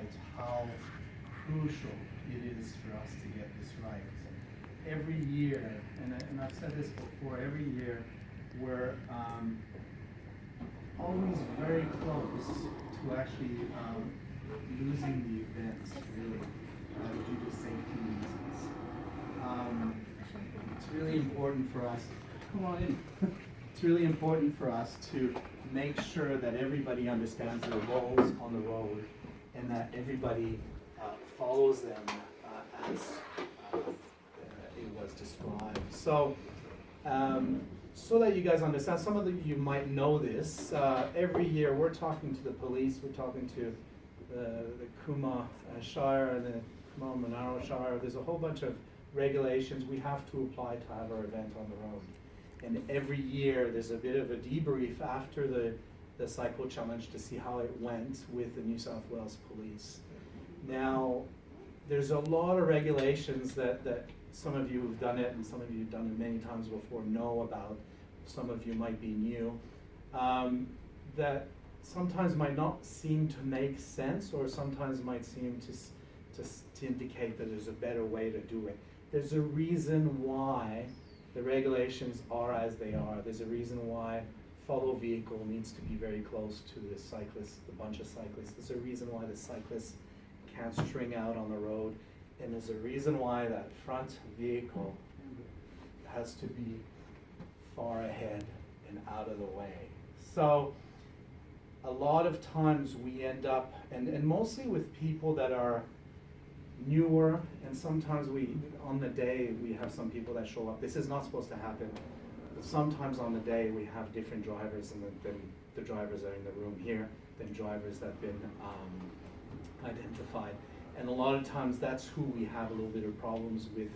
about how crucial it is for us to get this right. Every year, and I've said this before, every year we're always very close to actually losing the events, really, due to safety reasons. It's really important for us, come on in, it's really important for us to make sure that everybody understands their roles on the road and that everybody follows them as it was described. So, so that you guys understand, some of you might know this, every year we're talking to the police, we're talking to the Cooma Shire and the Cooma Monaro Shire. There's a whole bunch of regulations we have to apply to have our event on the road. And every year there's a bit of a debrief after the cycle challenge to see how it went with the New South Wales Police. Now, there's a lot of regulations that some of you who've done it and some of you who've done it many times before know about. Some of you might be new. That sometimes might not seem to make sense, or sometimes might seem to indicate that there's a better way to do it. There's a reason why the regulations are as they are. There's a reason why follow vehicle needs to be very close to the cyclist, the bunch of cyclists. There's a reason why the cyclists can't string out on the road. And there's a reason why that front vehicle has to be far ahead and out of the way. So a lot of times we end up, and mostly with people that are newer, and sometimes on the day we have some people that show up. This is not supposed to happen, but sometimes on the day we have different drivers, and then the drivers are in the room here, than drivers that have been identified. And a lot of times that's who we have a little bit of problems with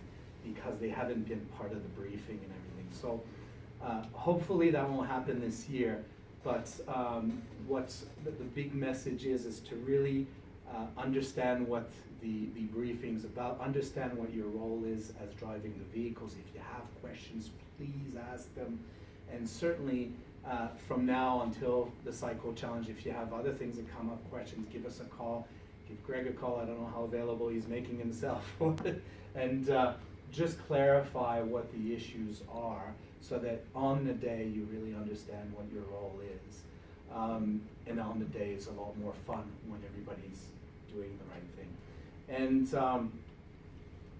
because they haven't been part of the briefing and everything. So hopefully that won't happen this year, but what the big message is to really understand what the briefing's about, understand what your role is as driving the vehicles. If you have questions, please ask them. And certainly from now until the cycle challenge, if you have other things that come up, questions, give us a call. Give Greg a call. I don't know how available he's making himself for it. And just clarify what the issues are so that on the day you really understand what your role is. And on the day it's a lot more fun when everybody's doing the right thing. And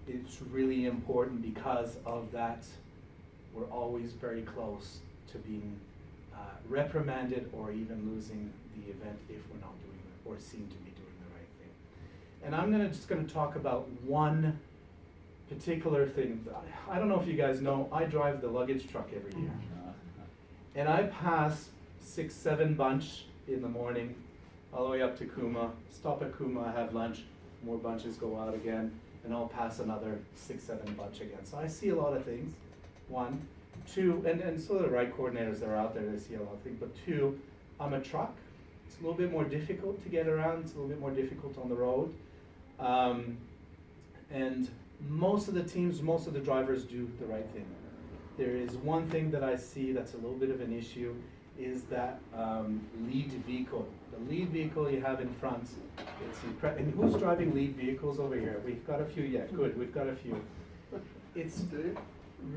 it's really important because of that. We're always very close to being reprimanded or even losing the event if we're not doing it or seem to be doing the right thing. And I'm just going to talk about one particular thing. I don't know if you guys know, I drive the luggage truck every year. And I pass 6-7 bunch in the morning all the way up to Cooma, stop at Cooma, I have lunch, more bunches go out again, and I'll pass another 6-7 bunch again. So I see a lot of things, one. Two, and so the ride coordinators that are out there, they see a lot of things, but two, I'm a truck. It's a little bit more difficult to get around, it's a little bit more difficult on the road. And most of the teams, most of the drivers do the right thing. There is one thing that I see that's a little bit of an issue, is that lead vehicle. The lead vehicle you have in front, it's incredible. And who's driving lead vehicles over here? We've got a few yet. Good, we've got a few. It's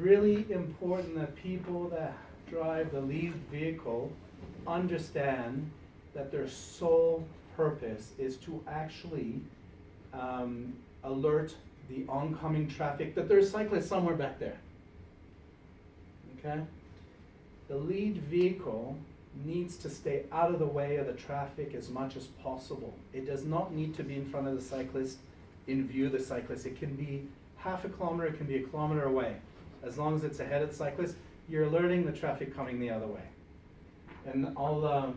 really important that people that drive the lead vehicle understand that their sole purpose is to actually alert the oncoming traffic that there's cyclists somewhere back there. Okay? The lead vehicle needs to stay out of the way of the traffic as much as possible. It does not need to be in front of the cyclist, in view of the cyclist. It can be half a kilometer, it can be a kilometer away. As long as it's ahead of the cyclist, you're alerting the traffic coming the other way. And I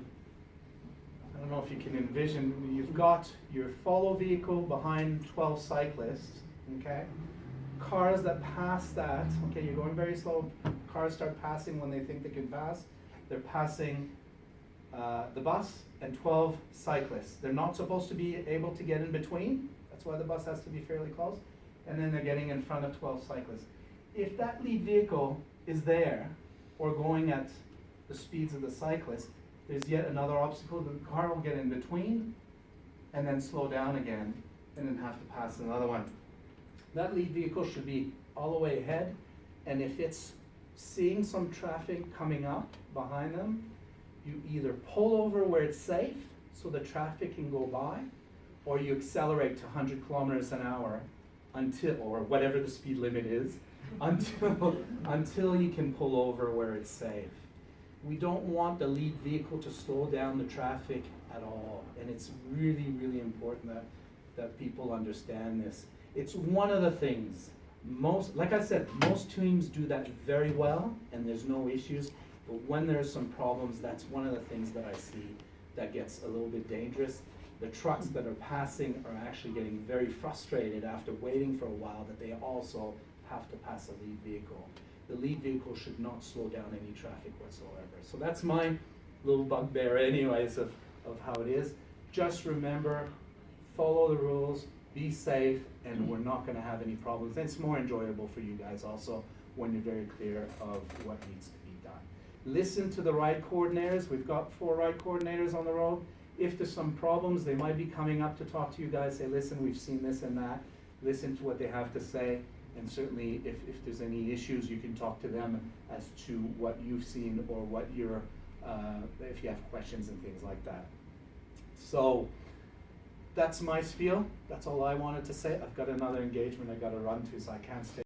don't know if you can envision, you've got your follow vehicle behind 12 cyclists, okay? Cars that pass that, okay, you're going very slow, cars start passing when they think they can pass. They're passing the bus and 12 cyclists. They're not supposed to be able to get in between. That's why the bus has to be fairly close. And then they're getting in front of 12 cyclists. If that lead vehicle is there or going at the speeds of the cyclist, there's yet another obstacle. The car will get in between and then slow down again, and then have to pass another one. That lead vehicle should be all the way ahead, and if it's seeing some traffic coming up behind them, you either pull over where it's safe so the traffic can go by, or you accelerate to 100 kilometers an hour until, or whatever the speed limit is, until you can pull over where it's safe. We don't want the lead vehicle to slow down the traffic at all, and it's really, really important that people understand this. It's one of the things, like I said, most teams do that very well, and there's no issues, but when there's some problems, that's one of the things that I see that gets a little bit dangerous. The trucks that are passing are actually getting very frustrated after waiting for a while that they also have to pass a lead vehicle. The lead vehicle should not slow down any traffic whatsoever. So that's my little bugbear anyways of how it is. Just remember, follow the rules, be safe, and we're not gonna have any problems. And it's more enjoyable for you guys also when you're very clear of what needs to be done. Listen to the ride coordinators. We've got 4 ride coordinators on the road. If there's some problems, they might be coming up to talk to you guys, say, listen, we've seen this and that. Listen to what they have to say. And certainly if there's any issues, you can talk to them as to what you've seen or what you're, if you have questions and things like that. So that's my spiel. That's all I wanted to say. I've got another engagement I got to run to, so I can't stay.